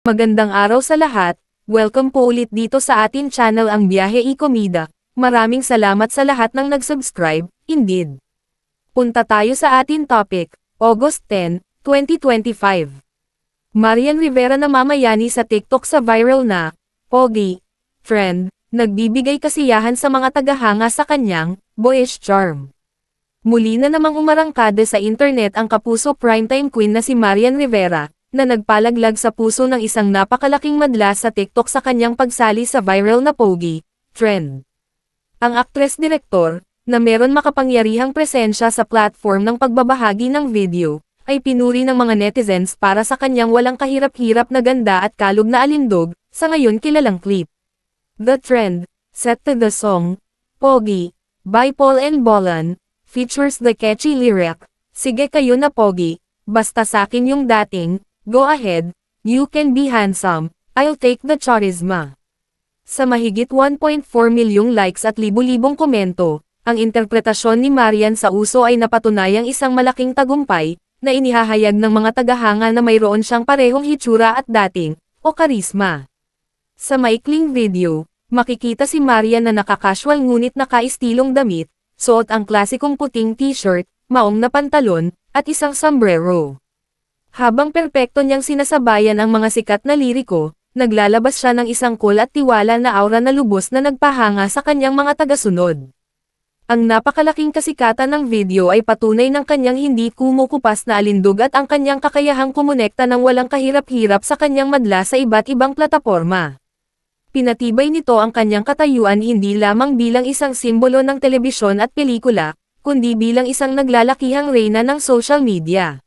Magandang araw sa lahat, welcome po ulit dito sa atin channel ang Biyahe y Komida. Maraming salamat sa lahat ng nag-subscribe, indeed. Punta tayo sa atin topic, August 10, 2025. Marian Rivera namamayani sa TikTok sa viral na, Pogi, trend, nagbibigay kasiyahan sa mga tagahanga sa kanyang, boyish charm. Muli na namang umarangkada sa internet ang kapuso primetime queen na si Marian Rivera, na nagpalaglag sa puso ng isang napakalaking madla sa TikTok sa kanyang pagsali sa viral na Pogi, trend. Ang aktres-direktor, na meron makapangyarihang presensya sa platform ng pagbabahagi ng video, ay pinuri ng mga netizens para sa kanyang walang kahirap-hirap na ganda at kalog na alindog, sa ngayon kilalang clip. The trend, set to the song, Pogi, by Paul and Bolan, features the catchy lyric, "Sige kayo na Pogi, basta sakin yung dating, go ahead, you can be handsome, I'll take the charisma." Sa mahigit 1.4 milyong likes at libu-libong komento, ang interpretasyon ni Marian sa uso ay napatunayang isang malaking tagumpay, na inihahayag ng mga tagahanga na mayroon siyang parehong hitsura at dating, o karisma. Sa maikling video, makikita si Marian na nakakasual ngunit nakaistilong damit, suot ang klasikong puting t-shirt, maong na pantalon, at isang sombrero. Habang perpekto niyang sinasabayan ang mga sikat na liriko, naglalabas siya ng isang cool at tiwala na aura na lubos na nagpahanga sa kanyang mga tagasunod. Ang napakalaking kasikatan ng video ay patunay ng kanyang hindi kumukupas na alindog at ang kanyang kakayahang kumonekta ng walang kahirap-hirap sa kanyang madla sa iba't ibang plataporma. Pinatibay nito ang kanyang katayuan hindi lamang bilang isang simbolo ng telebisyon at pelikula, kundi bilang isang naglalakihang reyna ng social media.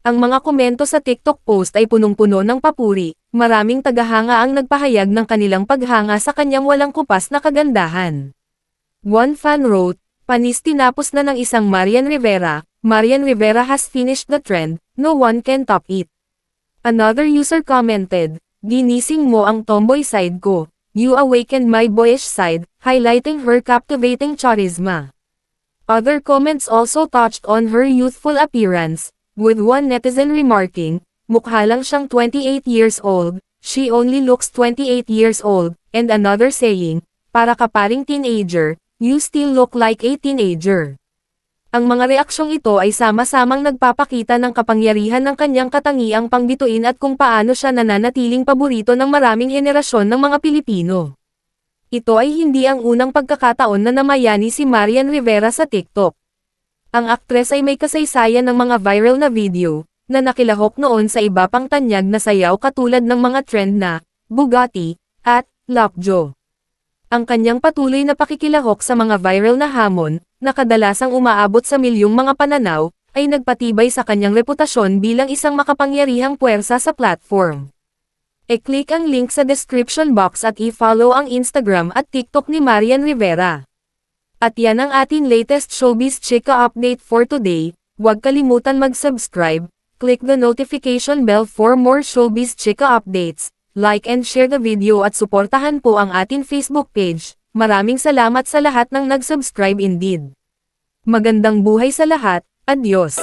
Ang mga komento sa TikTok post ay punong-puno ng papuri, maraming tagahanga ang nagpahayag ng kanilang paghanga sa kanyang walang kupas na kagandahan. One fan wrote, "Panis tinapos na ng isang Marian Rivera has finished the trend, no one can top it." Another user commented, "Ginising mo ang tomboy side ko, you awakened my boyish side," highlighting her captivating charisma. Other comments also touched on her youthful appearance, with one netizen remarking, "Mukha lang siyang 28 years old, she only looks 28 years old," and another saying, "Para ka paring teenager, you still look like a teenager." Ang mga reaksyong ito ay sama-samang nagpapakita ng kapangyarihan ng kanyang katangiang pangbituin at kung paano siya nananatiling paborito ng maraming henerasyon ng mga Pilipino. Ito ay hindi ang unang pagkakataon na namayani si Marian Rivera sa TikTok. Ang aktres ay may kasaysayan ng mga viral na video, na nakilahok noon sa iba pang tanyag na sayaw katulad ng mga trend na, Bugatti, at, Lockjaw. Ang kanyang patuloy na pakikilahok sa mga viral na hamon, na kadalasang umaabot sa milyong mga pananaw, ay nagpatibay sa kanyang reputasyon bilang isang makapangyarihang puwersa sa platform. E-click ang link sa description box at i-follow ang Instagram at TikTok ni Marian Rivera. At yan ang ating latest showbiz chika update for today. Huwag kalimutan mag-subscribe, click the notification bell for more showbiz chika updates, like and share the video at suportahan po ang ating Facebook page. Maraming salamat sa lahat ng nag-subscribe indeed. Magandang buhay sa lahat, adios!